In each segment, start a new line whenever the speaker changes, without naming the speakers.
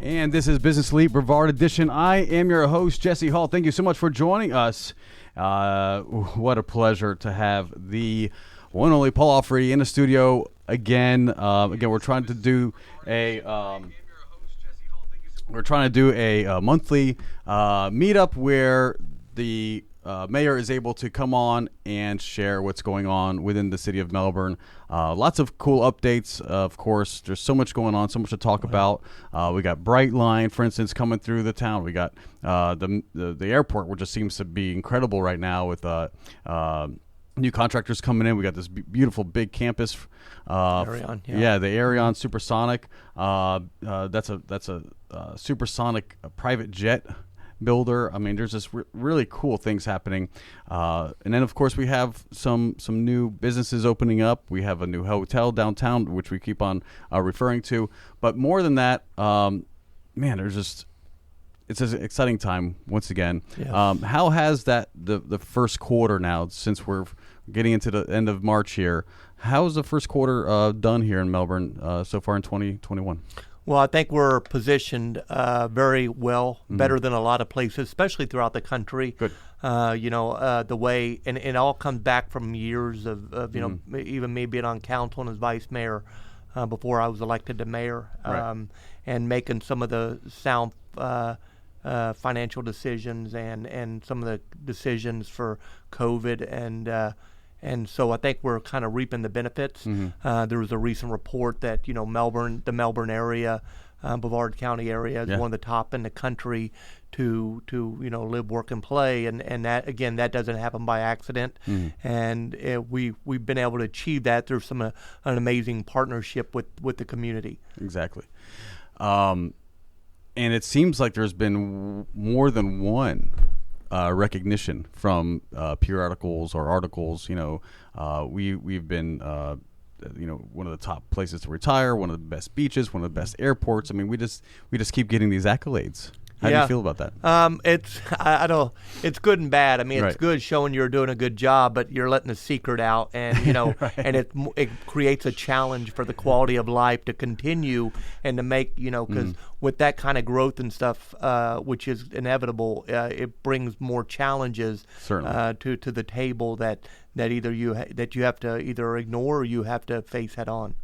And this is Business Elite Brevard Edition. I am your host, Jesse Hall. Thank you so much for joining us. What a pleasure to have the one and only Paul Alfrey in the studio again. We're trying to do a monthly meetup where the mayor is able to come on and share what's going on within the city of Melbourne. Lots of cool updates, of course. There's so much going on, so much to talk about. We got Brightline, for instance, coming through the town. We got the airport, which just seems to be incredible right now with new contractors coming in. We got this beautiful big campus.
Arion,
the Arion Supersonic. That's a supersonic private jet builder. I mean, there's just really cool things happening. And then, of course, we have some new businesses opening up. We have a new hotel downtown, which we keep on referring to. But more than that, it's an exciting time once again.
Yes.
How has the first quarter now, since we're getting into the end of March here, how's the first quarter done here in Melbourne so far in 2021?
Well, I think we're positioned very well, better than a lot of places, especially throughout the country.
Good.
The way, and it all comes back from years of even me being on council and as vice mayor before I was elected to mayor,
right.
And making some of the sound financial decisions and some of the decisions for COVID and so I think we're kind of reaping the benefits. There was a recent report that the Melbourne area, Brevard County area is one of the top in the country to live, work, and play, and that again that doesn't happen by accident, and we've been able to achieve that through an amazing partnership with the community.
Exactly. And it seems like there's been more than one recognition from periodicals or articles. We've been one of the top places to retire, one of the best beaches, one of the best airports. I mean, we just keep getting these accolades. How do you feel about that?
It's good and bad. I mean, it's
right.
good showing you're doing a good job, but you're letting the secret out, and
right.
and it creates a challenge for the quality of life to continue and to make because with that kind of growth and stuff, which is inevitable, it brings more challenges to the table that either you have to either ignore or you have to face head on.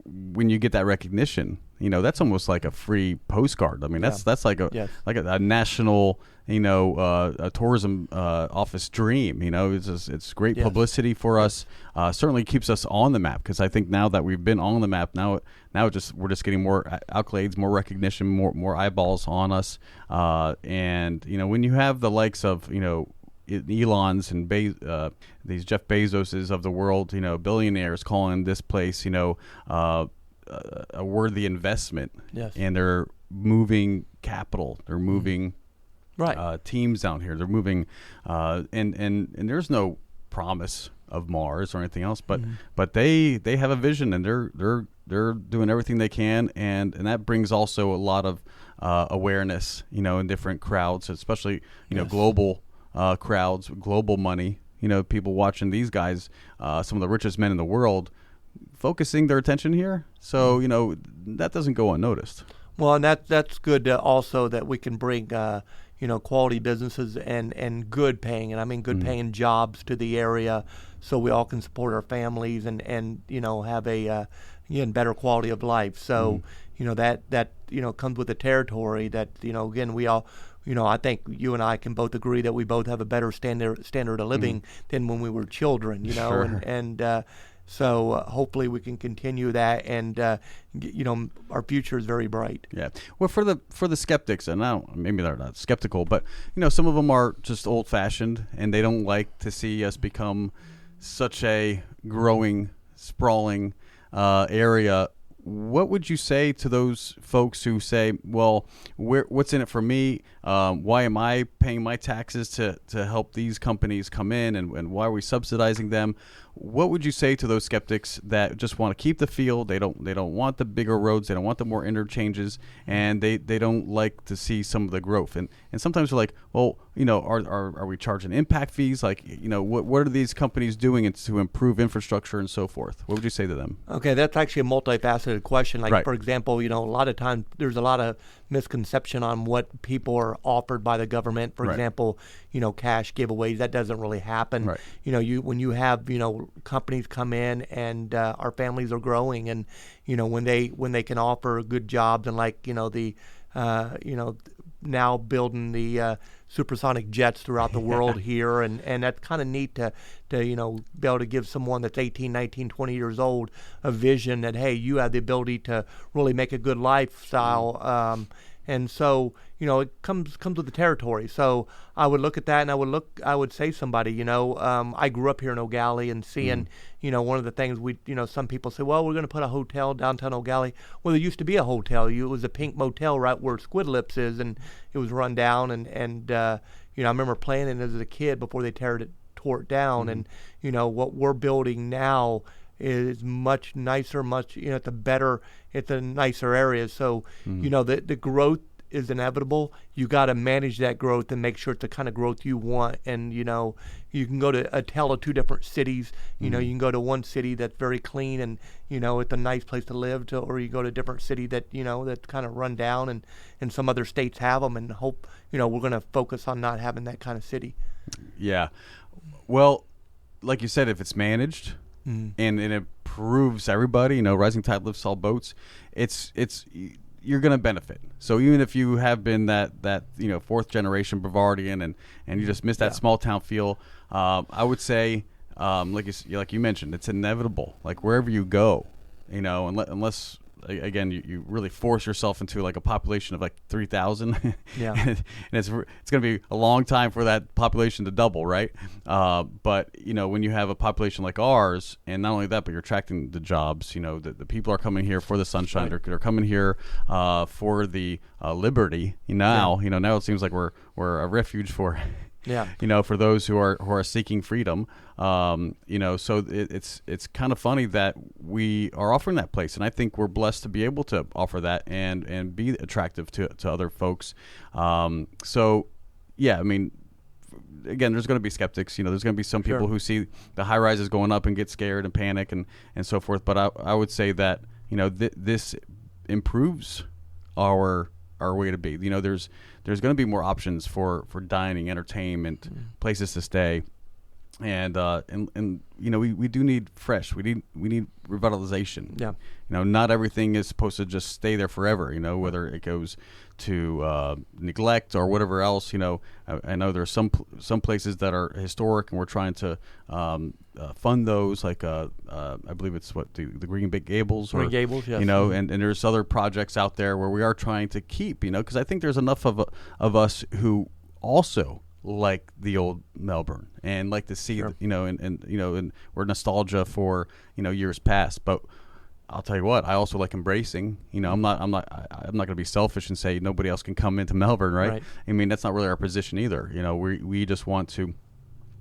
When you get that recognition, that's almost like a free postcard. I mean, that's like a national, a tourism office dream. It's great publicity for us. Certainly keeps us on the map, because I think now that we've been on the map, now we're just getting more accolades, more recognition, more eyeballs on us. And when you have the likes of Elon's and these Jeff Bezoses of the world, billionaires calling this place, a worthy investment.
Yes.
And they're moving capital. They're moving teams down here. They're moving, and there's no promise of Mars or anything else, but they have a vision, and they're doing everything they can, and that brings also a lot of awareness, in different crowds, especially global crowds, global money, people watching these guys, some of the richest men in the world, focusing their attention here. So, that doesn't go unnoticed.
Well, and that's good also that we can bring, quality businesses and good paying, and I mean good paying jobs to the area, so we all can support our families and have a better quality of life. So, that comes with the territory that, again, we all, I think you and I can both agree that we both have a better standard of living than when we were children,
Sure.
So hopefully we can continue that, and our future is very bright.
Yeah. Well, for the skeptics, and maybe they're not skeptical, but some of them are just old-fashioned, and they don't like to see us become such a growing, sprawling area. What would you say to those folks who say, well, what's in it for me? Why am I paying my taxes to help these companies come in, and why are we subsidizing them? what would you say to those skeptics that just want to keep the field? They don't want the bigger roads. They don't want the more interchanges, and they don't like to see some of the growth. And sometimes they're like, well, are we charging impact fees? Like, what are these companies doing to improve infrastructure and so forth? What would you say to them?
Okay, that's actually a multifaceted question. Like,
right.
For example, a lot of times there's a lot of misconception on what people are offered by the government. For
right.
example, cash giveaways. That doesn't really happen.
Right.
When you have companies come in and our families are growing, and when they can offer good jobs, and like now building the supersonic jets throughout the world here, and that's kind of neat to be able to give someone that's 18, 19, 20 years old a vision that, hey, you have the ability to really make a good lifestyle. And so, it comes with the territory. So I would look at that, and I would say somebody, I grew up here in O'Galley, and seeing, one of the things some people say, well, we're going to put a hotel downtown O'Galley. Well, there used to be a hotel. It was a Pink Motel right where Squid Lips is, and it was run down. And I remember playing it as a kid before they tore it down. And, what we're building now is much nicer, it's a nicer area. So, the growth is inevitable. You got to manage that growth and make sure it's the kind of growth you want. And, you can go to a tale of two different cities. You can go to one city that's very clean and, it's a nice place to live, or you go to a different city that, that's kind of run down, and some other states have them, and hope, we're going to focus on not having that kind of city.
Yeah. Well, like you said, if it's managed, and it improves everybody, rising tide lifts all boats, you're going to benefit. So even if you have been that fourth generation Brevardian and you just miss that small town feel, I would say, like you mentioned, it's inevitable. Like wherever you go, unless again you really force yourself into like a population of like 3,000, and it's going to be a long time for that population to double, right? But when you have a population like ours, and not only that, but you're attracting the jobs. The people are coming here for the sunshine.
Right.
They're coming here for the liberty. Now it seems like we're a refuge for. For those who are seeking freedom, so it's kind of funny that we are offering that place, and I think we're blessed to be able to offer that and be attractive to other folks. Again, there's going to be skeptics. There's going to be some people who see the high rises going up and get scared and panic and so forth. But I would say that this improves our way to be. There's going to be more options for dining, entertainment, places to stay, and we do need fresh. We need revitalization.
Yeah.
Not everything is supposed to just stay there forever. Whether it goes to neglect or whatever else. I know there's some places that are historic, and we're trying to fund those. Like I believe it's the Green Gables.
Green Gables, yes.
And there's other projects out there where we are trying to keep. Because I think there's enough of us who also like the old Melbourne and like to see, and we're nostalgia for years past, but. I'll tell you what, I also like embracing. I'm not going to be selfish and say nobody else can come into Melbourne, right? I mean, that's not really our position either. We just want to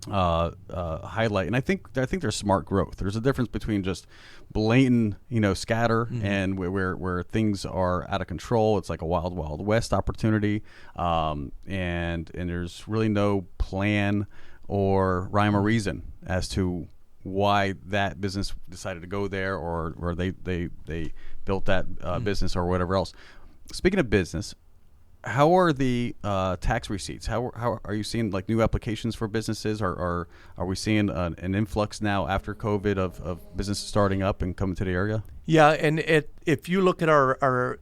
highlight, and I think there's smart growth. There's a difference between just blatant, scatter, and where things are out of control. It's like a wild, wild west opportunity, and there's really no plan or rhyme or reason as to why that business decided to go there, or they built that business or whatever else. Speaking of business, how are the tax receipts? How are you seeing like new applications for businesses, or are we seeing an influx now after COVID of businesses starting up and coming to the area?
Yeah, and if you look at our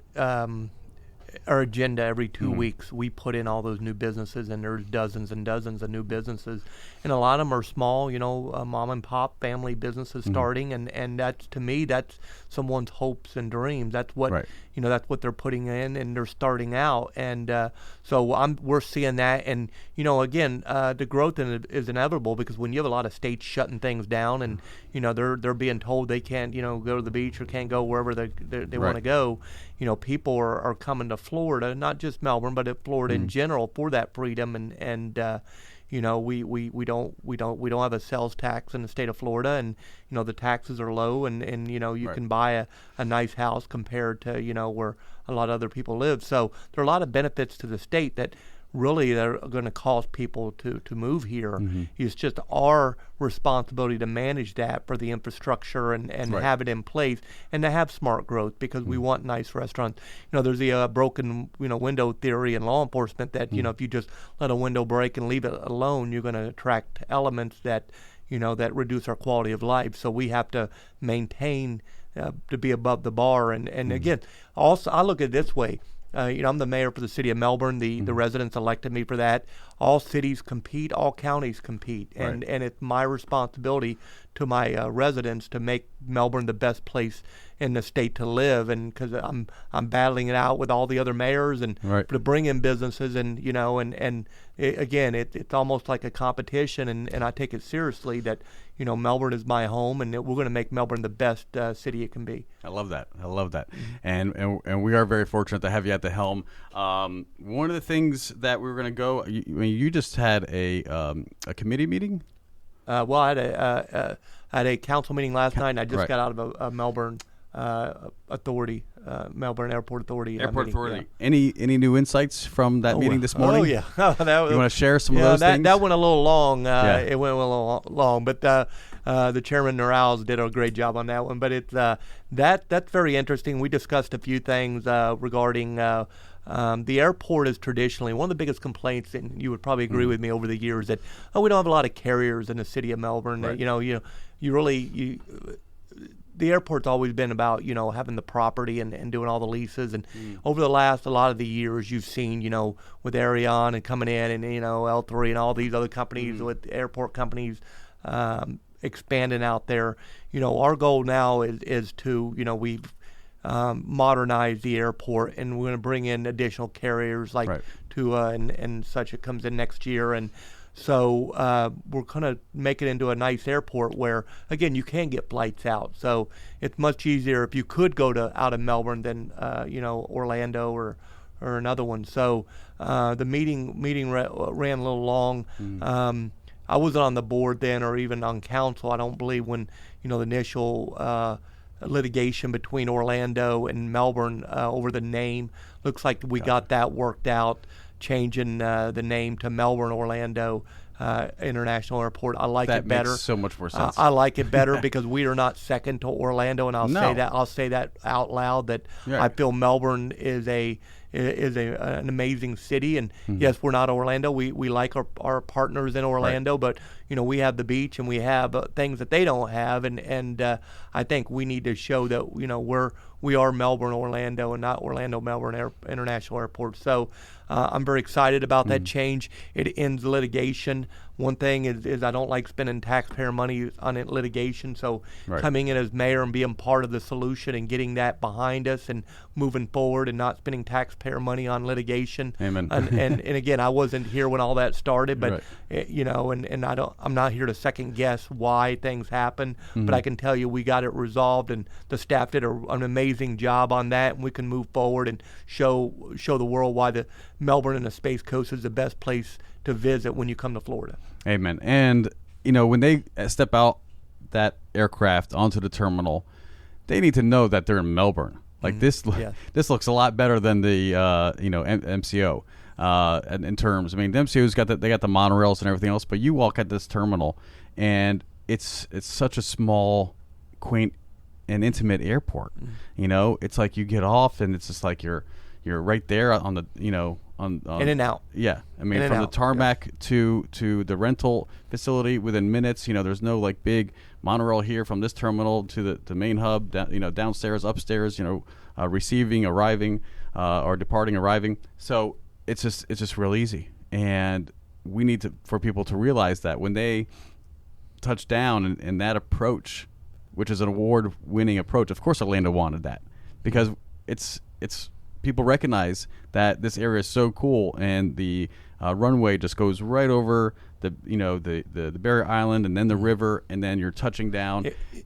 agenda every 2 weeks, we put in all those new businesses, and there's dozens and dozens of new businesses, and a lot of them are small, mom and pop family businesses starting, and that's, to me, that's someone's hopes and dreams. That's what that's what they're putting in, and they're starting out, and so we're seeing that, and again, the growth in it is inevitable, because when you have a lot of states shutting things down, and they're being told they can't go to the beach or can't go wherever they want to go, people are coming to Florida, not just Melbourne, but Florida in general, for that freedom, and we don't have a sales tax in the state of Florida, and the taxes are low, and you
Right.
can buy a nice house compared to where a lot of other people live. So there are a lot of benefits to the state that really they're going to cause people to move here.
Mm-hmm.
It's just our responsibility to manage that for the infrastructure and
Right.
have it in place and to have smart growth, because we want nice restaurants. There's the broken window theory in law enforcement that if you just let a window break and leave it alone, you're going to attract elements that that reduce our quality of life. So we have to maintain to be above the bar. And again, also I look at it this way. I'm the mayor for the City of Melbourne. The residents elected me for that. All cities compete, all counties compete, and it's my responsibility to my residents to make Melbourne the best place in the state to live. And because I'm battling it out with all the other mayors and to bring in businesses, and again, it's almost like a competition, and I take it seriously that Melbourne is my home, and we're going to make Melbourne the best city it can be.
I love that. And we are very fortunate to have you at the helm. One of the things that we were going to go, you just had a committee meeting.
Well, I had a council meeting last night, and I just got out of a Melbourne Authority, Melbourne Airport Authority.
Airport
meeting.
Authority. Yeah. Any new insights from that meeting this morning?
Oh yeah.
You want to share some of those things?
That went a little long. It went a little long, but the chairman Norals did a great job on that one. But it's that's very interesting. We discussed a few things regarding. The airport is traditionally one of the biggest complaints, and you would probably agree with me over the years that we don't have a lot of carriers in the city of Melbourne.
Right.
The airport's always been about having the property and doing all the leases, and over a lot of the years you've seen with Ariane and coming in, and L3 and all these other companies with airport companies expanding out there. Our goal now is to we've modernize the airport, and we're going to bring in additional carriers like Tua and such. It comes in next year, and so we're going to make it into a nice airport where, again, you can get flights out. So it's much easier if you could go out of Melbourne than Orlando or another one. So the meeting ran a little long. I wasn't on the board then, or even on council. I don't believe when the initial litigation between Orlando and Melbourne over the name. Looks like we got that worked out, changing the name to Melbourne Orlando International Airport. I like it better.
That makes so much more sense.
I like it better because we are not second to Orlando, and I'll say that out loud, that I feel Melbourne is an amazing city, and yes, we're not Orlando. We like our partners in Orlando, but we have the beach, and we have things that they don't have, and I think we need to show that we are Melbourne Orlando and not Orlando Melbourne International Airport. So I'm very excited about that change. It ends litigation. One thing is I don't like spending taxpayer money on litigation, so coming in as mayor and being part of the solution and getting that behind us and moving forward and not spending taxpayer money on litigation.
Amen.
And again, I wasn't here when all that started, but and I'm not here to second guess why things happen, but I can tell you we got it resolved, and the staff did an amazing job on that, and we can move forward and show the world why the Melbourne and the Space Coast is the best place to visit when you come to Florida.
Amen. And when they step out that aircraft onto the terminal, they need to know that they're in Melbourne. Like this looks a lot better than the MCO in terms. I mean, the MCO's got the monorails and everything else, but you walk at this terminal, and it's such a small, quaint, and intimate airport. It's like you get off, and it's just like you're right there on the on
in and out.
Yeah, I mean, from the tarmac to the rental facility within minutes. There's no like big monorail here from this terminal to the main hub. Downstairs, upstairs. Receiving, arriving, or departing, arriving. So it's just real easy, and we need for people to realize that when they touch down in that approach, which is an award-winning approach. Of course, Orlando wanted that because it's people recognize that this area is so cool, and the runway just goes right over the barrier island, and then the river, and then you're touching down.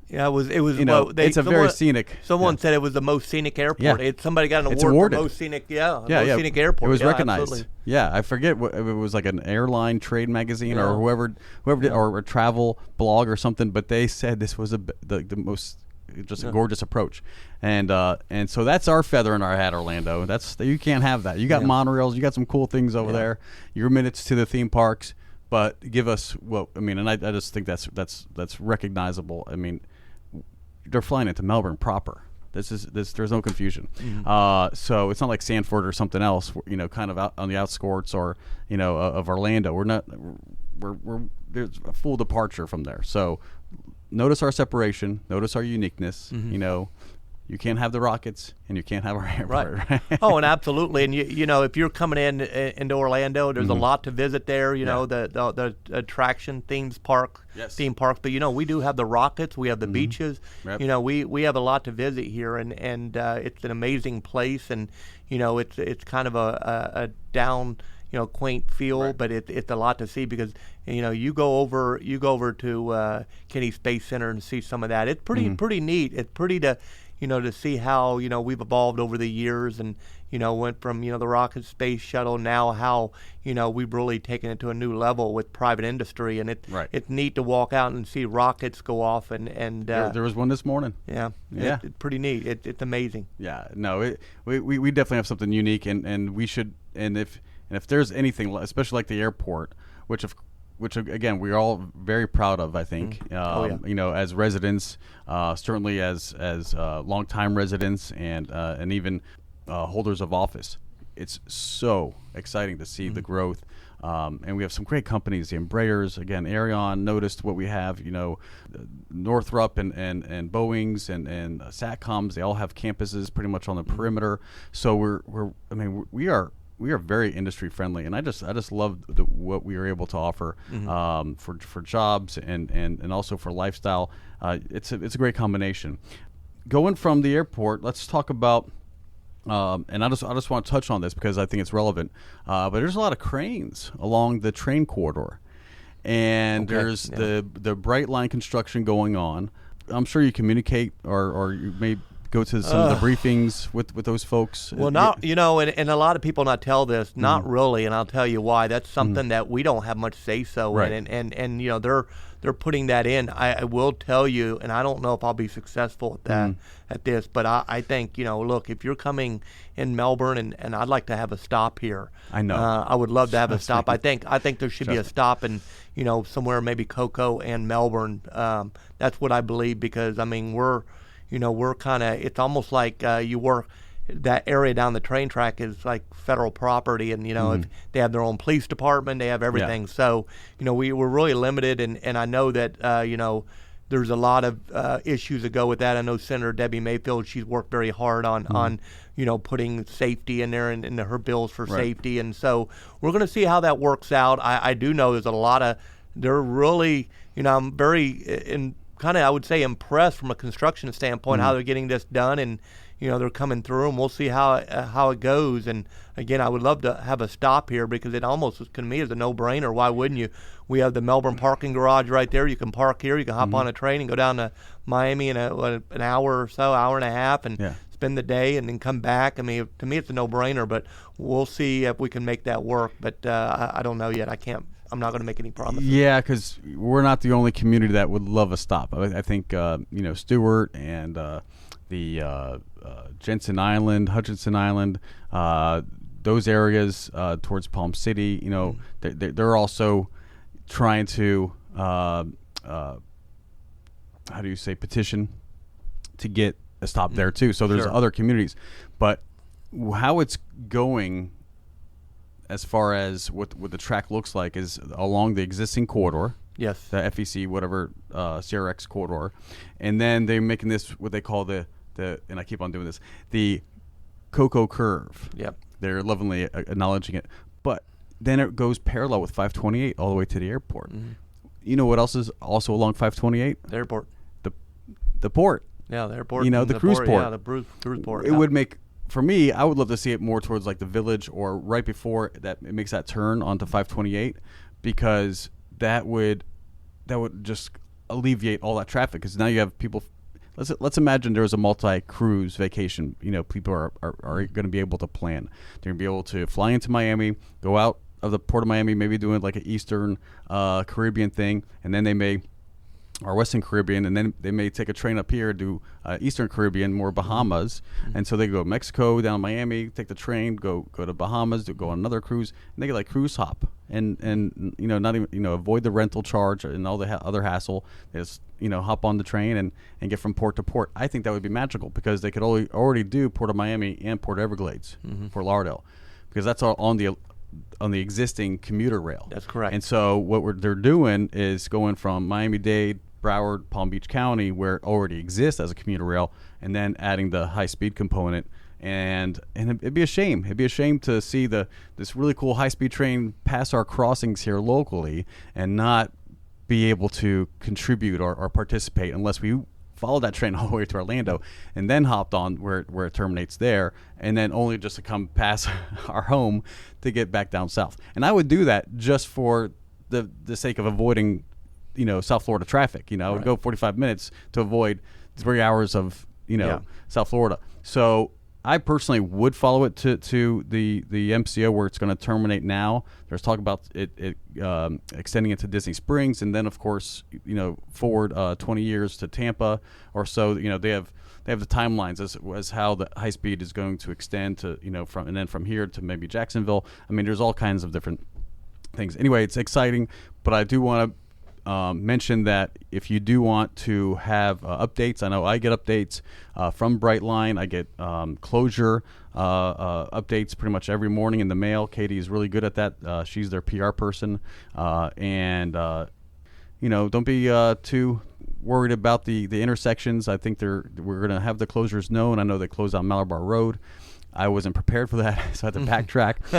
It was.
It's a very scenic.
Someone said it was the most scenic airport.
Yeah.
Somebody got an award for most scenic. Scenic airport.
It was recognized.
Absolutely.
Yeah, I forget if it was like an airline trade magazine or whoever did, or a travel blog or something. But they said this was the most a gorgeous approach, and so that's our feather in our hat, Orlando. You can't have that. You got monorails. You got some cool things over there. Your minutes to the theme parks. But give us and I just think that's recognizable. I mean, they're flying into Melbourne proper. There's no confusion. Mm-hmm. So it's not like Sanford or something else, kind of out on the outskirts or of Orlando. There's a full departure from there. So notice our separation. Notice our uniqueness. Mm-hmm. You can't have the Rockets, and you can't have our airport. Right.
Oh, and absolutely. And if you're coming into Orlando, there's a lot to visit there. The attraction theme parks. But we do have the Rockets. We have the beaches. Yep. We have a lot to visit here, and it's an amazing place. And it's kind of a down quaint feel, but it's a lot to see because you go over to Kennedy Space Center and see some of that. It's pretty neat. It's pretty to see how, we've evolved over the years and, went from, the rocket space shuttle, now how, we've really taken it to a new level with private industry. And it's neat to walk out and see rockets go off. And
there was one this morning.
Yeah. It's pretty neat. It's amazing.
Yeah. No, we definitely have something unique and we should, and if there's anything, especially like the airport, which again we're all very proud of, I think. As residents, certainly as longtime residents, and even holders of office, it's so exciting to see the growth. And we have some great companies, the Embraers, again, Aerion. Noticed what we have, Northrop and Boeings and Satcoms. They all have campuses pretty much on the perimeter. So we are very industry friendly, and I just love what we are able to offer for jobs and also for lifestyle. It's a great combination. Going from the airport, let's talk about. And I just want to touch on this because I think it's relevant. But there's a lot of cranes along the train corridor, and there's the Bright Line construction going on. I'm sure you communicate or you may go to some of the briefings with those folks.
Well, and a lot of people not tell this, not really, and I'll tell you why. That's something that we don't have much say so in, and they're putting that in. I will tell you, and I don't know if I'll be successful at this, but I think look, if you're coming in Melbourne, and I'd like to have a stop here. I know. I would love to have a stop. I think there should be a stop in somewhere maybe Cocoa and Melbourne. That's what I believe because we're kind of, it's almost like that area down the train track is like federal property, and if they have their own police department, they have everything. Yeah. So we're really limited, and I know that there's a lot of issues that go with that. I know Senator Debbie Mayfield, she's worked very hard on putting safety in there and her bills for safety, and so we're going to see how that works out. I do know there's a lot of, they're really, I'm very I would say impressed from a construction standpoint how they're getting this done, and they're coming through, and we'll see how it goes. And again, I would love to have a stop here because it almost to me is a no-brainer. Why wouldn't you? We have the Melbourne parking garage right there. You can park here. You can hop on a train and go down to Miami in an hour or so, hour and a half, and spend the day and then come back. I mean, to me, it's a no-brainer, but we'll see if we can make that work. But I don't know yet. I'm not going to make any promises. Yeah,
because we're not the only community that would love a stop. I think Stewart and the Jensen Island, Hutchinson Island, those areas towards Palm City. They're also trying to petition to get a stop there too. So there's other communities, but how it's going, as far as what the track looks like, is along the existing corridor.
Yes.
The FEC, whatever, CRX corridor. And then they're making this, what they call the and I keep on doing this, the Cocoa Curve.
Yep.
They're lovingly acknowledging it. But then it goes parallel with 528 all the way to the airport. Mm-hmm. You know what else is also along 528?
The airport.
The port.
Yeah, the airport.
The cruise port.
Yeah, the cruise port.
It would make... For me, I would love to see it more towards like the Village or right before that it makes that turn onto 528, because that would just alleviate all that traffic, because now you have people. Let's imagine there was a multi-cruise vacation. People are going to be able to plan. They're going to be able to fly into Miami, go out of the port of Miami, maybe doing like an Eastern Caribbean thing, and then they may, or Western Caribbean, and then they may take a train up here, do Eastern Caribbean, more Bahamas, and so they go Mexico, down to Miami, take the train, go to Bahamas, go on another cruise, and they get like cruise hop, and not even avoid the rental charge and all the other hassle. They just hop on the train and get from port to port. I think that would be magical, because they could already do Port of Miami and Port Everglades, Fort Lauderdale, because that's all on the existing commuter rail.
That's correct.
And so what they're doing is going from Miami-Dade, Broward, Palm Beach County, where it already exists as a commuter rail, and then adding the high-speed component. And it'd be a shame. It'd be a shame to see this really cool high-speed train pass our crossings here locally and not be able to contribute or participate unless we followed that train all the way to Orlando and then hopped on where it terminates there, and then only just to come past our home to get back down south. And I would do that just for the sake of avoiding, South Florida traffic. I would go 45 minutes to avoid 3 hours of, South Florida. So I personally would follow it to the MCO where it's going to terminate now. There's talk about it extending it to Disney Springs, and then of course forward 20 years to Tampa or so. They have the timelines as how the high speed is going to extend to from here to maybe Jacksonville. I mean, there's all kinds of different things. Anyway, it's exciting, but I do want to mention that if you do want to have updates, I know I get updates from Brightline. I get closure updates pretty much every morning in the mail. Katie is really good at that. She's their PR person. And don't be too worried about the intersections. I think we're going to have the closures known. I know they closed on Malabar Road. I wasn't prepared for that, so I had to backtrack.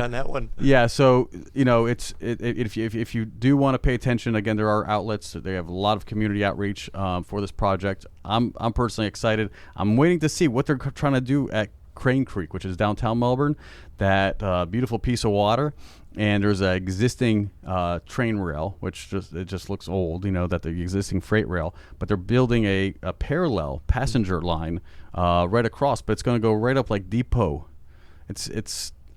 On that one.
Yeah, so if you do want to pay attention, again, there are outlets. They have a lot of community outreach for this project. I'm personally excited. I'm waiting to see what they're trying to do at Crane Creek, which is downtown Melbourne. That beautiful piece of water. And there's an existing train rail, which just looks old, that the existing freight rail. But they're building a parallel passenger line right across, but it's going to go right up like Depot.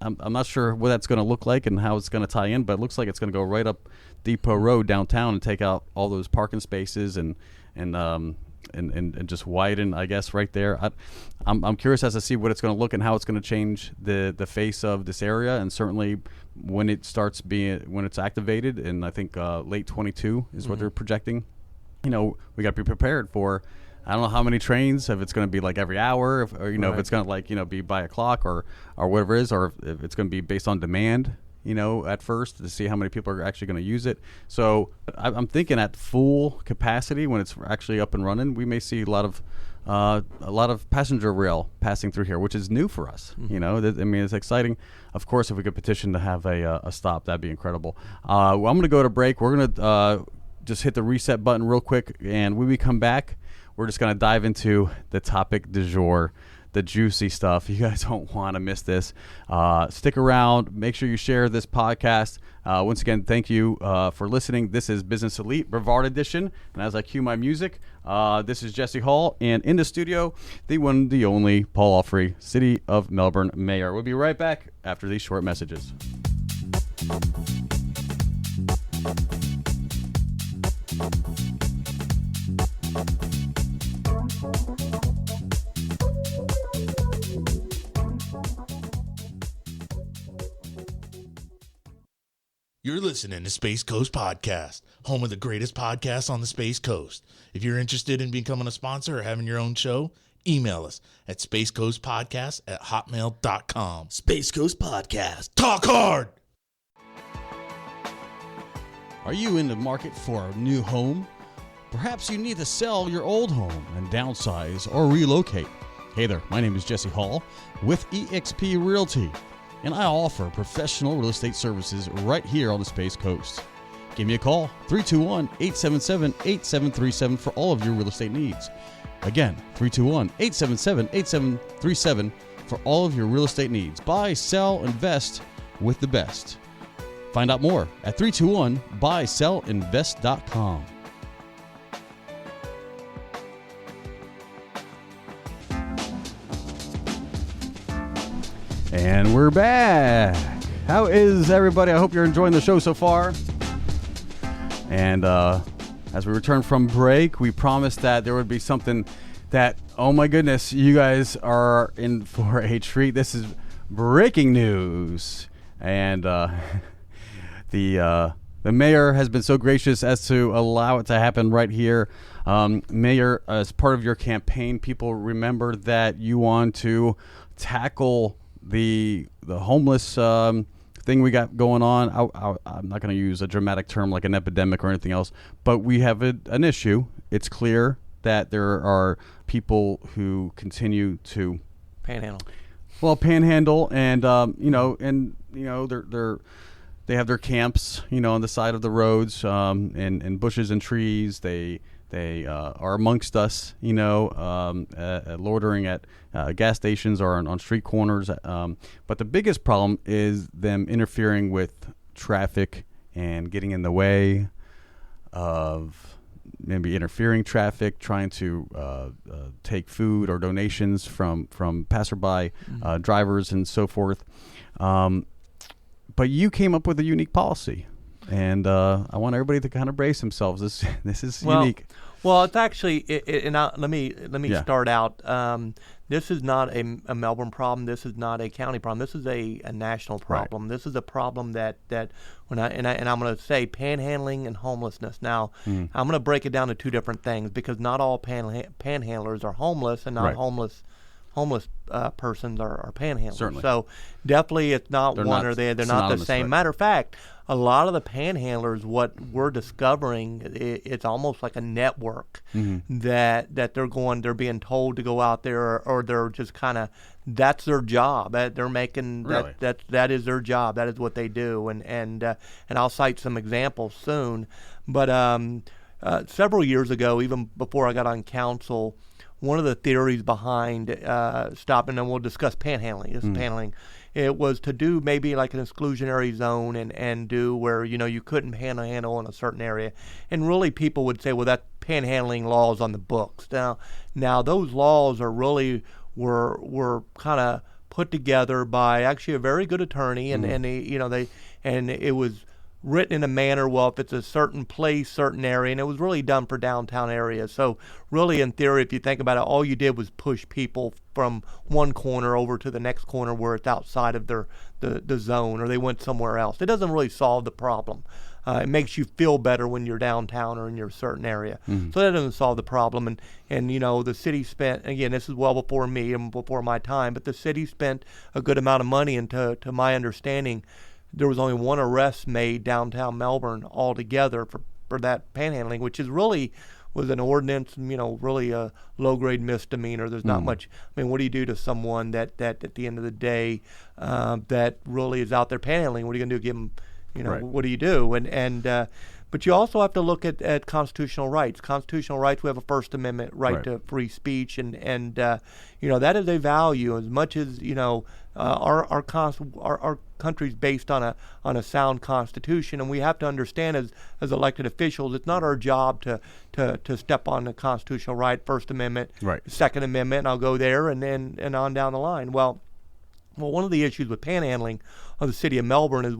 I'm not sure what that's going to look like and how it's going to tie in, but it looks like it's going to go right up Depot Road downtown and take out all those parking spaces and just widen, I guess, right there. I'm curious as to see what it's going to look and how it's going to change the face of this area, and certainly when it's activated, and I think late 22 is what they're projecting. We got to be prepared for. I don't know how many trains, if it's going to be like every hour, if it's going to be by a clock or whatever it is, or if it's going to be based on demand. At first to see how many people are actually going to use it. So I'm thinking at full capacity, when it's actually up and running, we may see a lot of passenger rail passing through here, which is new for us. It's exciting. Of course, if we could petition to have a stop, that'd be incredible. I'm going to go to break. We're going to just hit the reset button real quick, and when we come back, we're just going to dive into the topic du jour. The juicy stuff. You guys don't want to miss this. Stick around. Make sure you share this podcast. Once again, thank you for listening. This is Business Elite Brevard Edition. And as I cue my music, this is Jesse Hall. And in the studio, the one, the only, Paul Alfrey, City of Melbourne Mayor. We'll be right back after these short messages.
You're listening to Space Coast Podcast, home of the greatest podcasts on the Space Coast. If you're interested in becoming a sponsor or having your own show, email us at spacecoastpodcast@hotmail.com.
Space Coast Podcast.
Talk hard!
Are you in the market for a new home? Perhaps you need to sell your old home and downsize or relocate. Hey there, my name is Jesse Hall with eXp Realty, and I offer professional real estate services right here on the Space Coast. Give me a call, 321-877-8737 for all of your real estate needs. Again, 321-877-8737 for all of your real estate needs. Buy, sell, invest with the best. Find out more at 321buysellinvest.com. And we're back. How is everybody? I hope you're enjoying the show so far. And as we return from break, we promised that there would be something that, oh my goodness, you guys are in for a treat. This is breaking news. And the mayor has been so gracious as to allow it to happen right here. Mayor, as part of your campaign, people remember that you want to tackle the homeless thing we got going on. I'm not going to use a dramatic term like an epidemic or anything else, but we have an issue. It's clear that there are people who continue to
panhandle.
Well, panhandle, and they have their camps, on the side of the roads, in bushes and trees. They are amongst us, loitering at gas stations or on street corners. But the biggest problem is them interfering with traffic and getting in the way of maybe interfering traffic, trying to take food or donations from passerby drivers and so forth. But you came up with a unique policy. And I want everybody to kind of brace themselves. This is unique.
Well, it's actually, let me start out. This is not a Melbourne problem. This is not a county problem. This is a national problem. Right. This is a problem that I'm going to say panhandling and homelessness. Now, I'm going to break it down to two different things, because not all panhandlers are homeless, and not homeless persons are panhandlers.
Certainly.
So definitely it's not one or the other. They're not the same. Right. Matter of fact, a lot of the panhandlers, what we're discovering, it's almost like a network that they're being told to go out there, or they're just kind of, that's their job. They're making
really?
that is their job. That is what they do. And I'll cite some examples soon. But several years ago, even before I got on council, one of the theories behind stopping, and we'll discuss panhandling. This is panhandling. It was to do maybe like an exclusionary zone and do where, you couldn't panhandle in a certain area. And really people would say, well, that panhandling law is on the books. Now those laws are really were kind of put together by actually a very good attorney, and it was written in a manner, well, if it's a certain place, certain area, and it was really done for downtown areas. So really, in theory, if you think about it, all you did was push people from one corner over to the next corner where it's outside of the zone, or they went somewhere else. It doesn't really solve the problem. It makes you feel better when you're downtown or in your certain area. So that doesn't solve the problem. And the city spent, again, this is well before me and before my time, but the city spent a good amount of money, and to my understanding, there was only one arrest made downtown Melbourne altogether for that panhandling, which is really was an ordinance, really a low-grade misdemeanor. There's not much. I mean, what do you do to someone that at the end of the day that really is out there panhandling? What are you going to do? Give them,
right.
What do you do? But you also have to look at constitutional rights. Constitutional rights, we have a First Amendment right to free speech, and that is a value as much as, our country's based on a sound constitution, and we have to understand as elected officials, it's not our job to step on the constitutional right, First Amendment, Second Amendment, and I'll go there and on down the line. Well, one of the issues with panhandling of the City of Melbourne is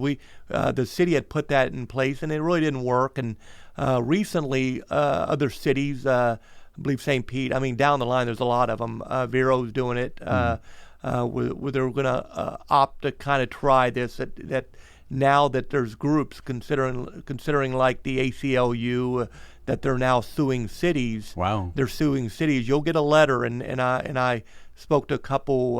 the city had put that in place, and it really didn't work. And recently, other cities, I believe St. Pete, down the line, there's a lot of them. Vero's doing it. Where they're going to opt to kind of try this. That now that there's groups considering like the ACLU, that they're now suing cities.
Wow.
They're suing cities. You'll get a letter, and I spoke to a couple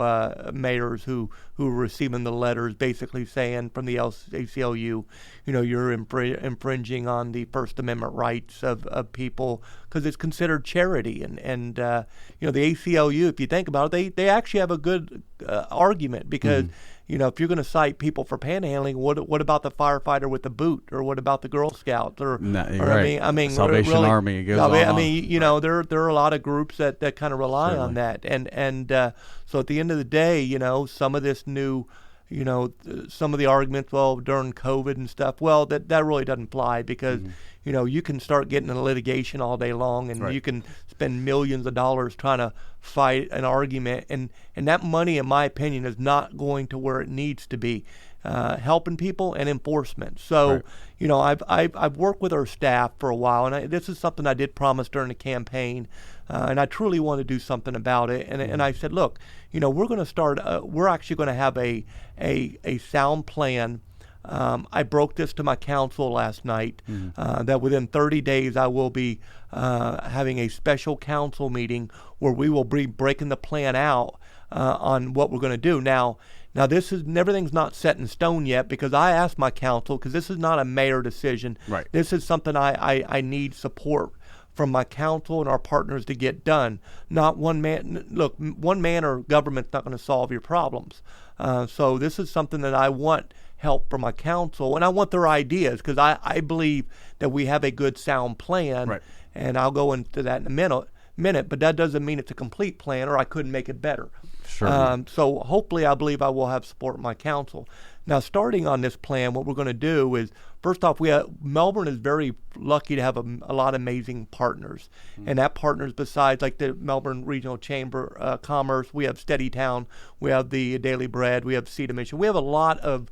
mayors who were receiving the letters, basically saying from the ACLU, you're infringing on the First Amendment rights of people because it's considered charity, and the ACLU, if you think about it, they actually have a good argument, because if you're going to cite people for panhandling, what about the firefighter with the boot, or what about the Girl Scouts,
Salvation
really,
Army? It goes on.
There are a lot of groups that kind of rely on that, and so at the end of the day, some of this new, some of the arguments, well, during COVID and stuff, well, that really doesn't fly because, you can start getting in litigation all day long and you can spend millions of dollars trying to fight an argument. And that money, in my opinion, is not going to where it needs to be, helping people and enforcement. So, I've worked with our staff for a while, and this is something I did promise during the campaign, and I truly want to do something about it. And I said, look, we're going to start. We're actually going to have a sound plan. I broke this to my council last night that within 30 days I will be having a special council meeting where we will be breaking the plan out on what we're going to do. Now everything's not set in stone yet because I asked my council, because this is not a mayor decision.
Right.
This is something I need support from my council and our partners to get done. Not one man. Look, one man or government's not going to solve your problems. So this is something that I want help from my council, and I want their ideas because I believe that we have a good sound plan.
Right.
And I'll go into that in a minute, but that doesn't mean it's a complete plan or I couldn't make it better.
Sure.
So hopefully I believe I will have support from my council. Now, starting on this plan, what we're going to do is, first off, Melbourne is very lucky to have a lot of amazing partners. And that partners, besides like the Melbourne Regional Chamber of Commerce, we have Steady Town, we have the Daily Bread, we have Seed of Mission. We have a lot of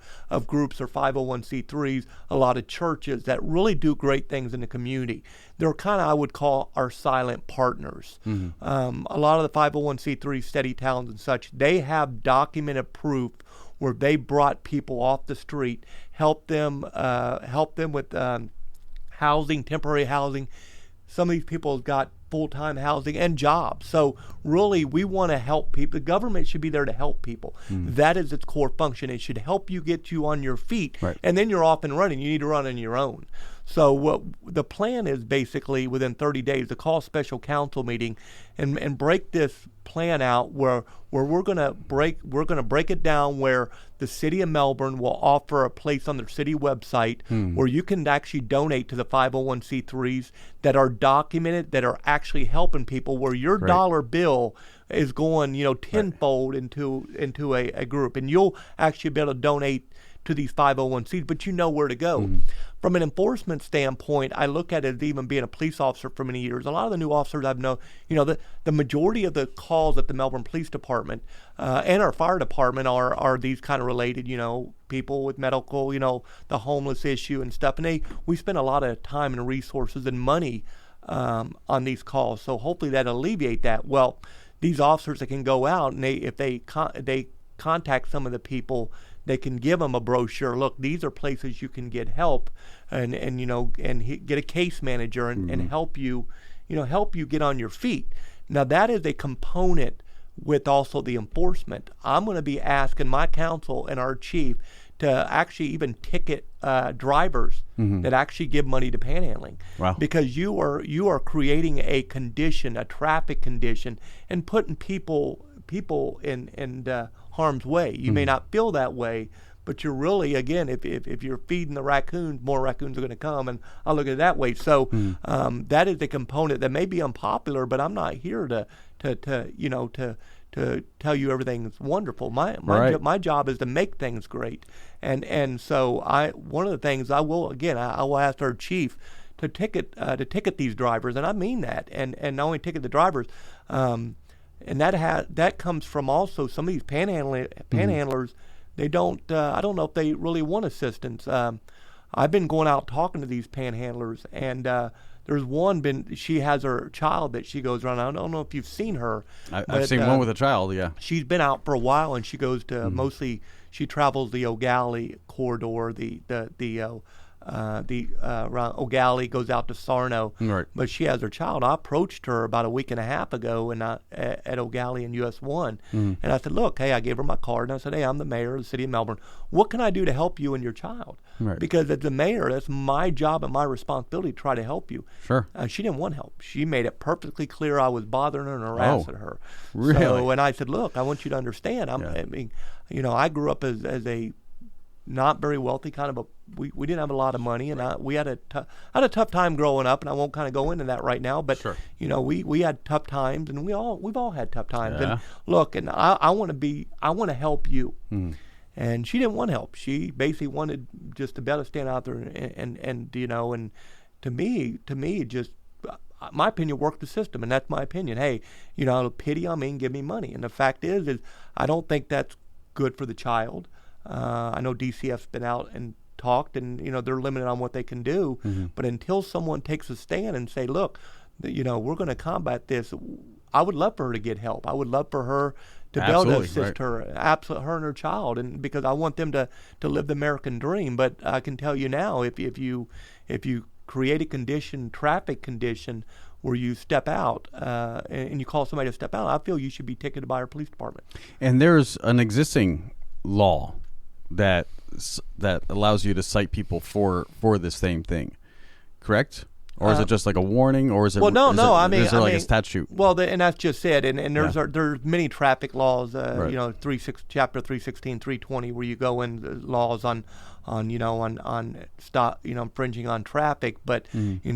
groups or 501c3s, a lot of churches that really do great things in the community. They're kind of, I would call, our silent partners. A lot of the 501c3 Steady Towns and such, they have documented proof where they brought people off the street, help them with housing, temporary housing. Some of these people have got full-time housing and jobs. So really, we want to help people. The government should be there to help people. That is its core function. It should help get you on your feet, and then you're off and running. You need to run on your own. So what the plan is basically within 30 days to call a special council meeting and break this plan out where we're gonna break it down where the City of Melbourne will offer a place on their city website where you can actually donate to the 501c3s that are documented, that are actually helping people, where your dollar bill is going tenfold into a group, and you'll actually be able to donate to these 501c's, but you know where to go. From an enforcement standpoint, I look at it as even being a police officer for many years. A lot of the new officers I've known, the majority of the calls at the Melbourne Police Department and our fire department are these kind of related, people with medical, the homeless issue and stuff. And we spend a lot of time and resources and money on these calls. So hopefully that alleviate that. Well, these officers that can go out and if they contact some of the people, they can give them a brochure. Look, these are places you can get help, and get a case manager and help you get on your feet. Now that is a component with also the enforcement. I'm going to be asking my council and our chief to actually even ticket drivers that actually give money to panhandling.
Wow.
Because you are creating a condition, a traffic condition, and putting people in harm's way. You may not feel that way, but you're really, again, if you're feeding the raccoons, more raccoons are going to come, and I look at it that way. So that is a component that may be unpopular, but I'm not here to tell you everything's wonderful. My job is to make things great, and so one of the things I will ask our chief to ticket these drivers, and I mean that, and not only ticket the drivers. And that comes from also some of these panhandlers. They don't. I don't know if they really want assistance. I've been going out talking to these panhandlers, and there's one. She has her child that she goes around. I don't know if you've seen her.
I've seen one with a child. Yeah.
She's been out for a while, and she goes to mostly. She travels the O'Galley corridor, around O'Galley, goes out to Sarno.
Right.
But she has her child. I approached her about a week and a half ago at O'Galley and US 1. And I said, look, hey, I gave her my card. And I said, hey, I'm the mayor of the City of Melbourne. What can I do to help you and your child?
Right.
Because as the mayor, that's my job and my responsibility to try to help you.
Sure.
She didn't want help. She made it perfectly clear I was bothering her and harassing her.
Really?
So, and I said, look, I want you to understand. I grew up as a not very wealthy kind of we didn't have a lot of money, and we had a tough time growing up, and I won't kind of go into that right now, but
sure.
We had tough times, and we've all had tough times.
Yeah.
And look, and I want to help you. and she didn't want help. She basically wanted just to be able to stand out there and to me, just my opinion, work the system, and that's my opinion. Hey, pity on me and give me money. And the fact is I don't think that's good for the child. I know DCF's been out and talked, and they're limited on what they can do. Mm-hmm. But until someone takes a stand and say, look, we're going to combat this, I would love for her to get help. I would love for her to be able to assist her and her child, and because I want them to live the American dream. But I can tell you now, if you create a traffic condition where you step out and you call somebody to step out, I feel you should be ticketed by our police department.
And there's an existing law that allows you to cite people for this same thing, correct? Or is it just like a warning, or is it?
Well, no.
Is there like a statute?
Well, and that's just it. And there's many traffic laws. Chapter 316, 320, where you go in laws on stop infringing on traffic. But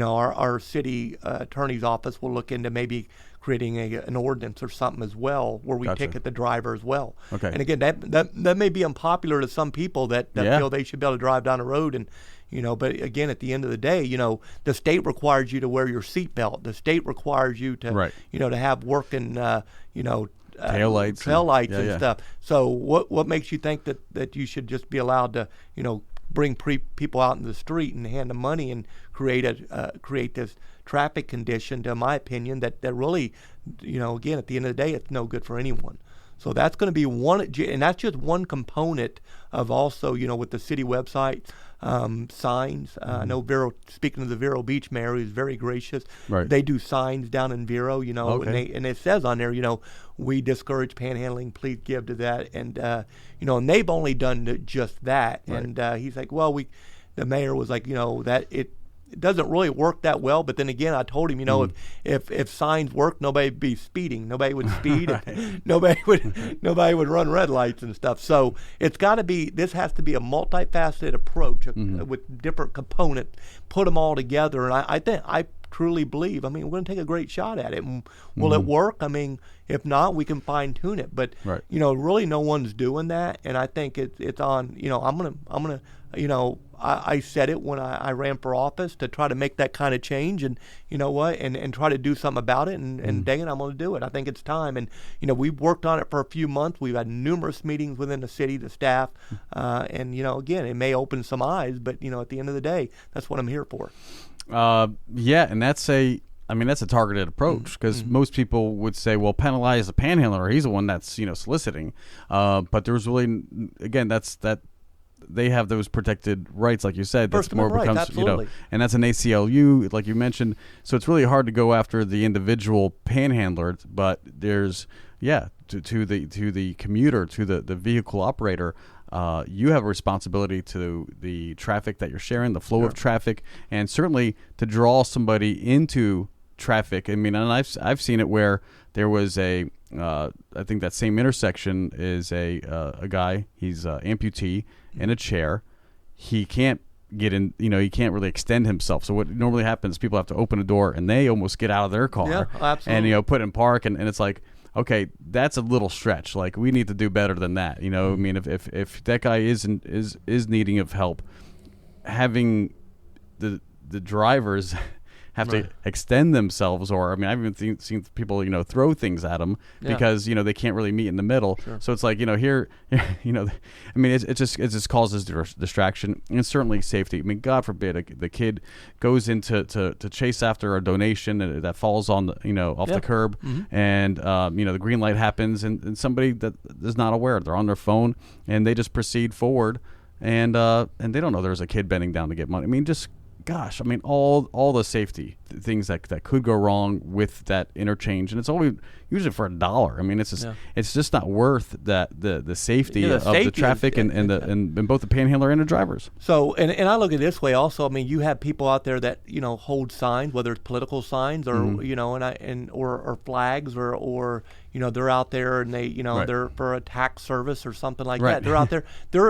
our city attorney's office will look into maybe creating an ordinance or something as well, where we ticket the driver as well.
Okay.
And again, that may be unpopular to some people that feel they should be able to drive down the road and. But again, at the end of the day, the state requires you to wear your seatbelt. The state requires you to, to have working, taillights and stuff. So what makes you think that you should just be allowed to, bring people out in the street and hand them money and create this traffic condition? To my opinion, that really, again, at the end of the day, it's no good for anyone. So that's going to be one, and that's just one component of also, with the city website. Signs. I know speaking of the Vero Beach mayor, who's very gracious.
Right.
They do signs down in Vero, and it says on there, we discourage panhandling. Please give to that, and and they've only done just that.
Right.
And he's like, well, the mayor was like, that it doesn't really work that well. But then again, I told him, if signs work, nobody would be speeding. Nobody would speed. nobody would run red lights and stuff. So this has to be a multifaceted approach with different components. Put them all together, and I truly believe. We're going to take a great shot at it. Will it work? If not, we can fine tune it. But really, no one's doing that, and I think it's on. I'm gonna. I said it when I ran for office to try to make that kind of change, and and try to do something about it, and dang it, I'm going to do it. I think it's time, and we've worked on it for a few months. We've had numerous meetings within the city, the staff, and again, it may open some eyes, but at the end of the day, that's what I'm here for.
And that's a targeted approach, because most people would say, well, penalize the panhandler. He's the one that's soliciting, but there's really, again, that they have those protected rights, like you said.
First
that's more becomes
absolutely.
And that's an ACLU, like you mentioned. So it's really hard to go after the individual panhandler, but there's to the commuter, to the vehicle operator. You have a responsibility to the traffic that you're sharing, the flow of traffic, and certainly to draw somebody into traffic. And I've seen it where there was I think that same intersection is a guy. He's amputee in a chair. He can't get in. He can't really extend himself. So what normally happens, people have to open a door and they almost get out of their car and put in park, and it's like, okay, that's a little stretch. Like, we need to do better than that. If that guy is needing of help, having the drivers have to extend themselves, or I've even seen people throw things at them because they can't really meet in the middle.
Sure.
So it's like here it just causes distraction, and certainly safety. God forbid the kid goes into to chase after a donation that falls on the off the curb, and the green light happens, and somebody that is not aware, they're on their phone and they just proceed forward, and they don't know there's a kid bending down to get money. Gosh, all the safety things that could go wrong with that interchange, and it's only usually for $1. It's just not worth that the safety of the traffic and both the panhandler and the drivers.
So and I look at it this way also. You have people out there that hold signs, whether it's political signs or or flags or they're out there and they they're for a tax service or something like that. They're out there. They're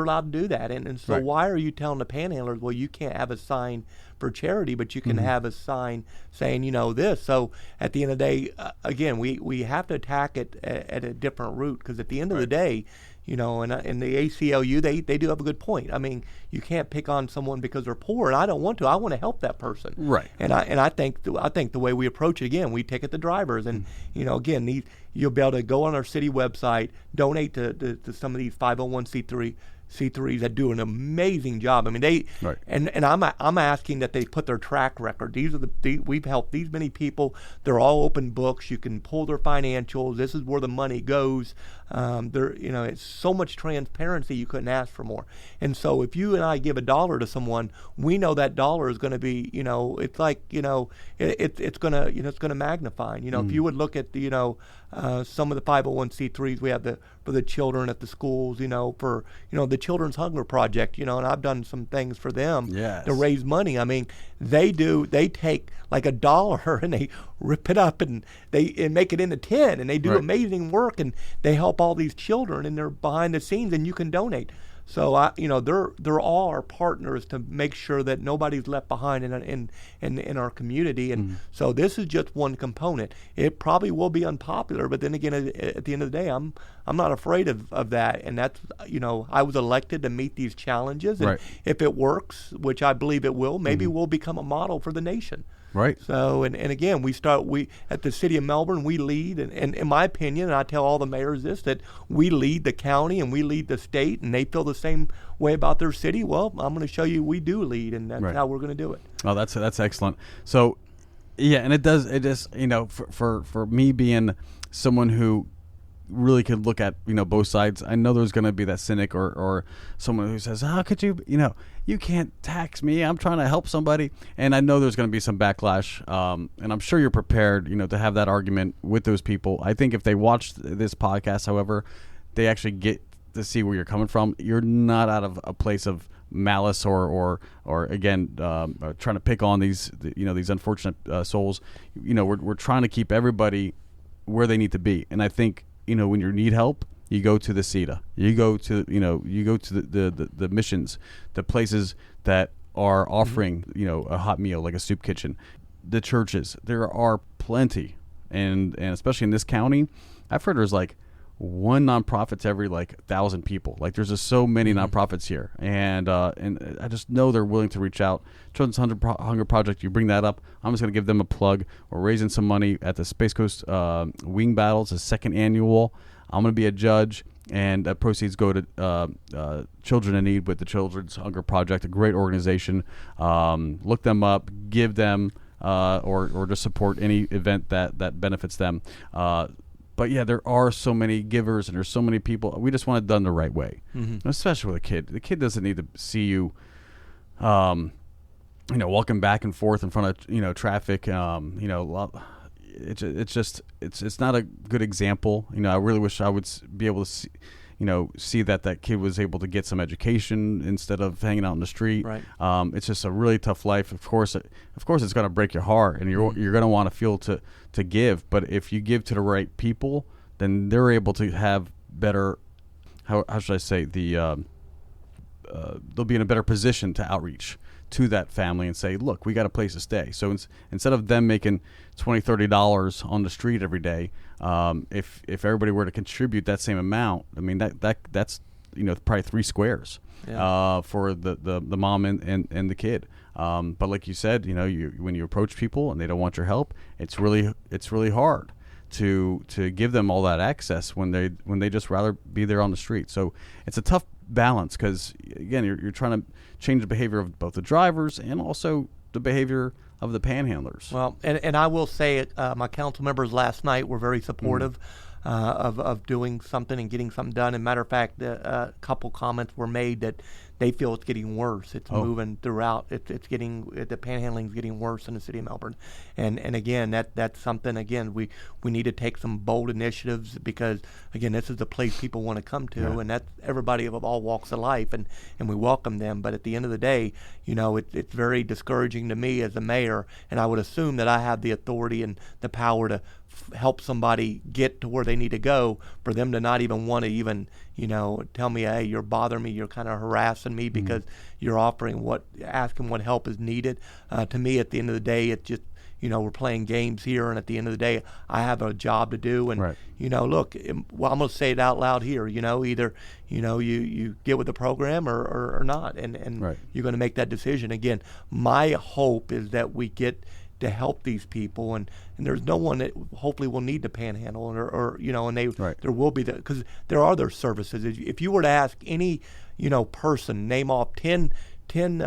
allowed to do that, and so why are you telling the panhandlers, well, you can't have a sign for charity, but you can have a sign saying, this. So at the end of the day, again, we have to attack it at a different route, because at the end of the day, and the ACLU, they do have a good point. I mean, you can't pick on someone because they're poor, and I don't want to. I want to help that person.
Right.
And I think the way we approach it, again, we ticket the drivers, and again, you'll be able to go on our city website, donate to some of these 501c3s that do an amazing job. I mean, and I'm asking that they put their track record. We've helped these many people. They're all open books. You can pull their financials. This is where the money goes. It's so much transparency, you couldn't ask for more. And so if you and I give $1 to someone, we know that dollar is going to be, it's like, it's going to magnify. If you would look at some of the 501c3s we have for the children at the schools, for the Children's Hunger Project, and I've done some things for them to raise money. I mean, they take like $1 and they rip it up and make it into 10, and they do amazing work, and they help all these children, and they're behind the scenes, and you can donate. So they're all our partners to make sure that nobody's left behind in our community. And so this is just one component. It probably will be unpopular, but then again, at the end of the day, I'm not afraid of that. And that's I was elected to meet these challenges, and if it works, which I believe it will, maybe we'll become a model for the nation.
Right.
So, and again, we at the City of Melbourne, we lead, and in my opinion, and I tell all the mayors this, that we lead the county and we lead the state, and they feel the same way about their city. Well, I'm going to show you we do lead, and that's how we're going to do it.
Oh, that's excellent. So, yeah, and it just, for me being someone who really could look at both sides, I know there's going to be that cynic or someone who says, how could you you can't tax me, I'm trying to help somebody. And I know there's going to be some backlash, and I'm sure you're prepared to have that argument with those people. I think if they watch this podcast, however, they actually get to see where you're coming from. You're not out of a place of malice or again trying to pick on these unfortunate souls. We're trying to keep everybody where they need to be. And I think when you need help, you go to the CETA. You go to the missions, the places that are offering a hot meal like a soup kitchen. The churches, there are plenty, and especially in this county, I've heard there's like one nonprofit to every 1,000 people. Like there's just so many nonprofits here, and I just know they're willing to reach out. Children's Hunger Project, you bring that up, I'm just going to give them a plug. We're raising some money at the Space Coast Wing Battles, the second annual. I'm going to be a judge, and proceeds go to Children in Need with the Children's Hunger Project, a great organization. Look them up, give them or just support any event that benefits them. But yeah, there are so many givers, and there's so many people. We just want it done the right way, especially with a kid. The kid doesn't need to see you, walking back and forth in front of traffic. It's not a good example. I really wish I would be able to see that kid was able to get some education instead of hanging out in the street.
Right.
It's just a really tough life. Of course, it's going to break your heart, and you're going to want to feel to give. But if you give to the right people, then they're able to have better. How should I say they'll be in a better position to outreach to that family and say, look, we got a place to stay. So instead of them making $20-$30 on the street every day, if everybody were to contribute that same amount, I mean that's probably 3 squares for the mom and the kid. But like you said, when you approach people and they don't want your help, it's really hard to give them all that access when they just rather be there on the street. So it's a tough balance, because again, you're trying to change the behavior of both the drivers and also the behavior of the panhandlers.
Well, and I will say my council members last night were very supportive of doing something and getting something done. And matter of fact, a couple comments were made that they feel it's getting worse. It's moving throughout. It's getting, the panhandling is getting worse in the City of Melbourne. And again, that's something, again, we need to take some bold initiatives, because again, this is the place people want to come to, and that's everybody of all walks of life, and we welcome them. But at the end of the day, it's very discouraging to me as a mayor, and I would assume that I have the authority and the power to help somebody get to where they need to go, for them to not even want to even tell me, hey, you're bothering me, you're kind of harassing harassing me because you're asking what help is needed. To me, at the end of the day, it's just, we're playing games here, and at the end of the day, I have a job to do. And, look, well, I'm going to say it out loud here, either, you get with the program or not, and you're going to make that decision. Again, my hope is that we get to help these people, and there's no one that hopefully will need to panhandle, or and there will be because there are other services. If you were to ask any, person, name off 10 you're in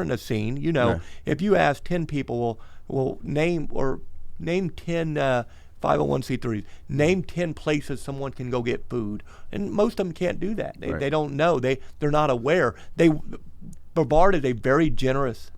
the scene, if you ask 10 people, well name 10 501c3s, name 10 places someone can go get food, and most of them can't do that. They don't know. They're not aware. Brevard is a very generous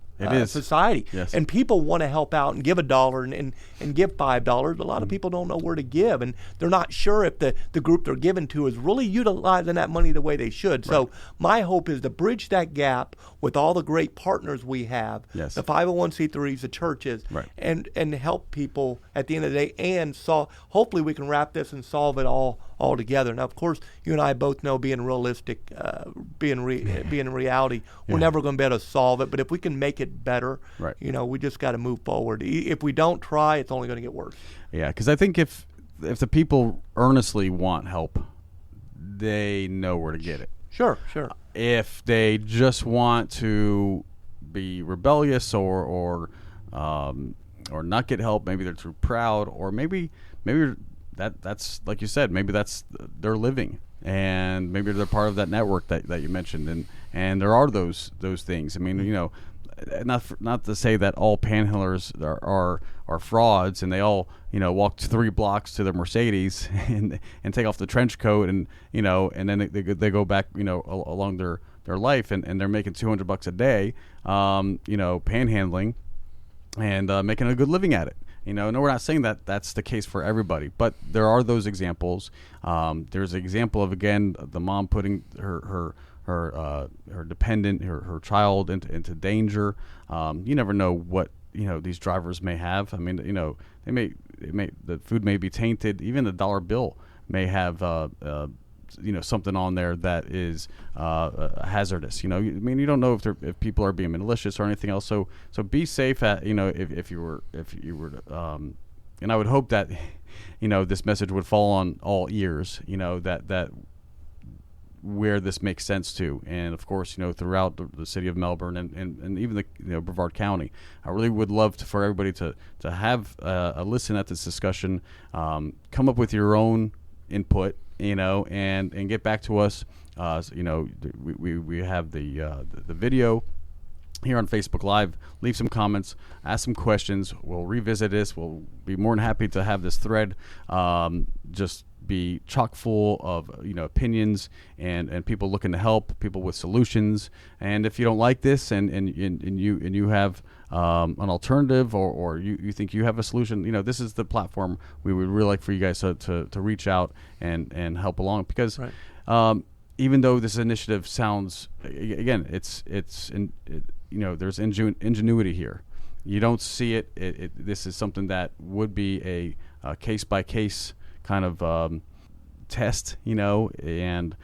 society.
Yes.
And people want to help out and give $1 and give $5. A lot of people don't know where to give, and they're not sure if the group they're giving to is really utilizing that money the way they should. Right. So my hope is to bridge that gap with all the great partners we have, the 501c3s, the churches, and help people at the end of the day, and hopefully we can wrap this and solve it all together. Now, of course, you and I both know, being realistic, being reality, we're never going to be able to solve it. But if we can make it better, we just got to move forward. If we don't try, it's only going to get worse.
Yeah, because I think if the people earnestly want help, they know where to get it.
Sure.
If they just want to be rebellious or not get help, maybe they're too proud, or maybe that's like you said, maybe that's their living, and maybe they're part of that network that you mentioned, and there are those things. I mean, not to say that all panhandlers are frauds, and they all walk 3 blocks to their Mercedes and take off the trench coat, and and then they go back along their life, and they're making $200 a day, panhandling, and making a good living at it. No, we're not saying that that's the case for everybody, but there are those examples. There's an example of, again, the mom putting her dependent, her child into danger. You never know what these drivers may have. I mean, the food may be tainted. Even the dollar bill may have something on there that is hazardous. You don't know if people are being malicious or anything else. So be safe at if you were and I would hope that this message would fall on all ears. That where this makes sense to, and of course throughout the city of Melbourne and even the Brevard County. I really would love for everybody to have a listen at this discussion, come up with your own input, and get back to us. We have the video here on Facebook Live. Leave some comments, ask some questions. We'll revisit this. We'll be more than happy to have this thread just be chock full of opinions and people looking to help, people with solutions. And if you don't like this and you have an alternative, or you think you have a solution, this is the platform we would really like for you guys to reach out and help along, because even though this initiative sounds, again, there's ingenuity here. You don't see it. This is something that would be a case by case kind of test, and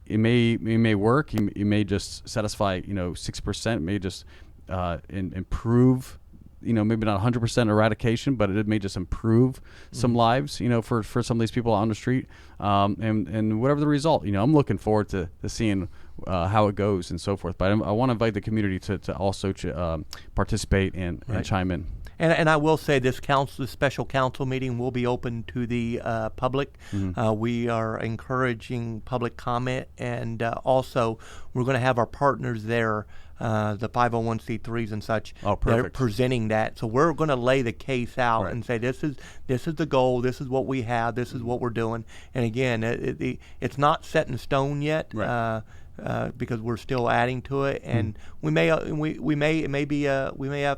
it may work. You may just satisfy 6%. May just improve, maybe not 100% eradication, but it may just improve some lives, for some of these people on the street, and whatever the result. I'm looking forward to seeing how it goes and so forth. But I want to invite the community to also participate and chime in.
And I will say this special council meeting will be open to the public. We are encouraging public comment, and also we're going to have our partners there, the 501c3s and such.
Oh, perfect.
They're presenting that. So we're going to lay the case out and say this is the goal, this is what we have, this is what we're doing. And again, it's not set in stone yet. Because we're still adding to it, and we may have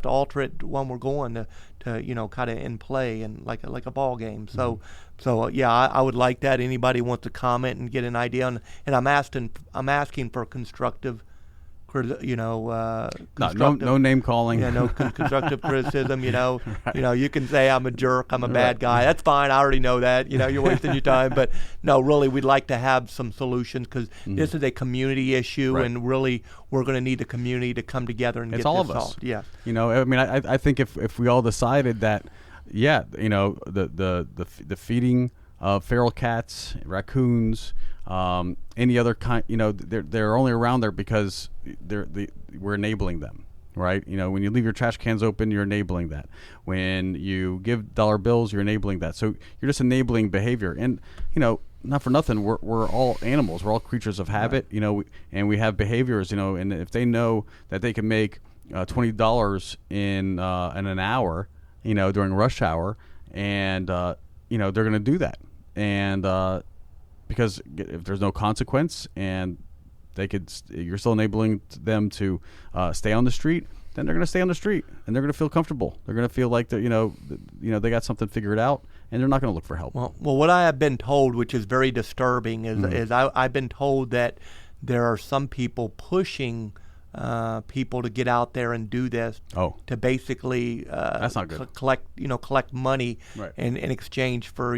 to alter it when we're going to kind of in play and like a ball game. So I would like that. Anybody wants to comment and get an idea on, and I'm asking for constructive
no name calling.
Yeah, no constructive criticism.
Right.
You can say I'm a jerk, I'm a bad guy. That's fine. I already know that. You're wasting your time. But no, really, we'd like to have some solutions because this is a community issue, and really, we're going to need the community to come together and get
all
this
of us.
solved. Yeah.
I think if we all decided that, the feeding of feral cats, raccoons, any other kind, they're only around there because we're enabling them, right? When you leave your trash cans open, you're enabling that. When you give dollar bills, you're enabling that. So you're just enabling behavior. And, not for nothing, we're all animals. We're all creatures of habit, and we have behaviors, and if they know that they can make $20 in an hour, during rush hour, and, they're going to do that. And because if there's no consequence and you're still enabling them to stay on the street, then they're going to stay on the street and they're going to feel comfortable. They're going to feel like they got something figured out, and they're not going to look for help.
Well, what I have been told, which is very disturbing, is I've been told that there are some people pushing people to get out there and do this to basically
that's not good.
collect money in exchange for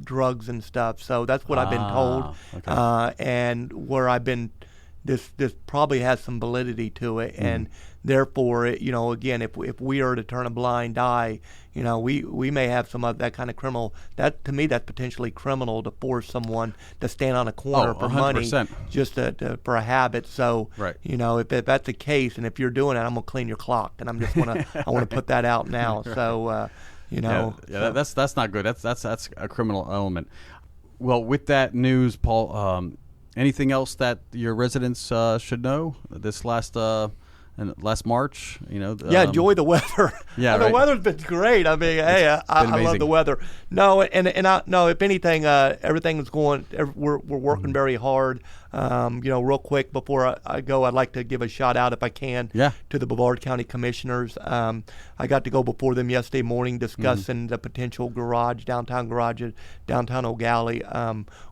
drugs and stuff. So that's what I've been told,
okay.
And where I've been, this probably has some validity to it, and therefore, again, if we are to turn a blind eye, we may have some of that kind of criminal. That, to me, that's potentially criminal to force someone to stand on a corner for
100%.
money just for a habit. So,
right.
If that's the case, and if you're doing it, I'm gonna clean your clock, and I want to put that out now.
Right.
So,
that's not good. That's a criminal element. Well, with that news, Paul, anything else that your residents should know this last March?
Enjoy the weather.
Yeah,
the weather's been great. I mean, I love the weather. No, if anything, everything is going. We're working very hard. Real quick before I go, I'd like to give a shout out, if I can, to the Brevard County Commissioners. I got to go before them yesterday morning discussing the potential downtown garage at downtown O'Galley.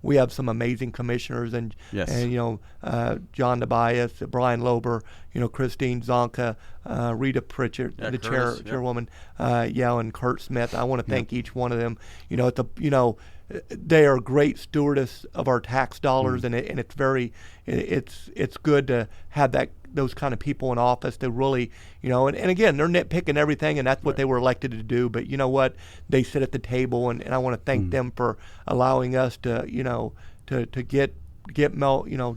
We have some amazing commissioners, and John Tobias, Brian Lober, Christine Zonka, Rita Pritchard, the
Curtis,
chairwoman, and Kurt Smith. I want to thank each one of them. They are great stewardess of our tax dollars, and it's very, it's good to have those kind of people in office to really, and again, they're nitpicking everything, and that's what they were elected to do. But you know what? They sit at the table, and I want to thank them for allowing us to, to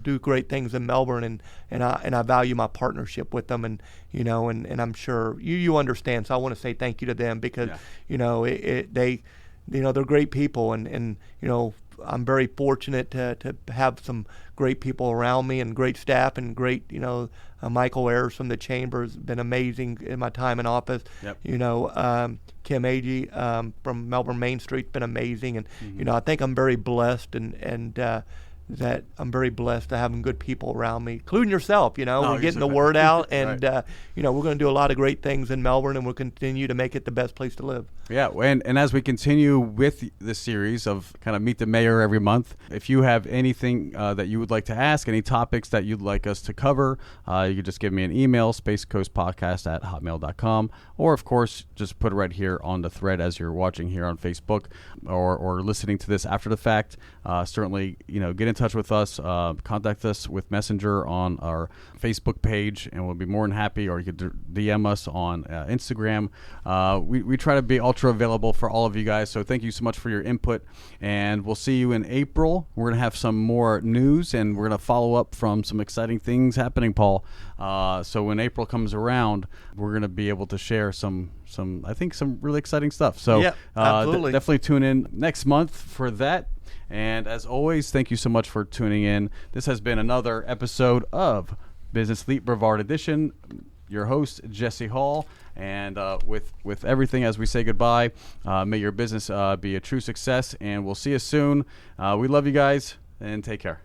do great things in Melbourne, and I value my partnership with them, and and I'm sure you understand. So I want to say thank you to them because they're great people, and I'm very fortunate to have some great people around me and great staff and great Michael Ayers from the chamber has been amazing in my time in office. Kim Agee from Melbourne Main Street's been amazing, and I think I'm very blessed and that I'm very blessed to having good people around me, including yourself. We're getting the word out, and we're going to do a lot of great things in Melbourne, and we'll continue to make it the best place to live.
Yeah, and as we continue with the series of kind of Meet the Mayor every month, if you have anything that you would like to ask, any topics that you'd like us to cover, you could just give me an email, spacecoastpodcast@hotmail.com, or of course, just put it right here on the thread as you're watching here on Facebook or listening to this after the fact. Certainly, get in touch with us, contact us with Messenger on our Facebook page, and we'll be more than happy, or you could DM us on Instagram. We try to be ultra available for all of you guys, so thank you so much for your input, and we'll see you in April. We're going to have some more news, and we're going to follow up from some exciting things happening, Paul. So when April comes around, we're going to be able to share some really exciting stuff. So
absolutely.
Definitely tune in next month for that. And as always, thank you so much for tuning in. This has been another episode of Business Leap Brevard Edition. Your host, Jesse Hall. And with everything, as we say goodbye, may your business be a true success. And we'll see you soon. We love you guys, and take care.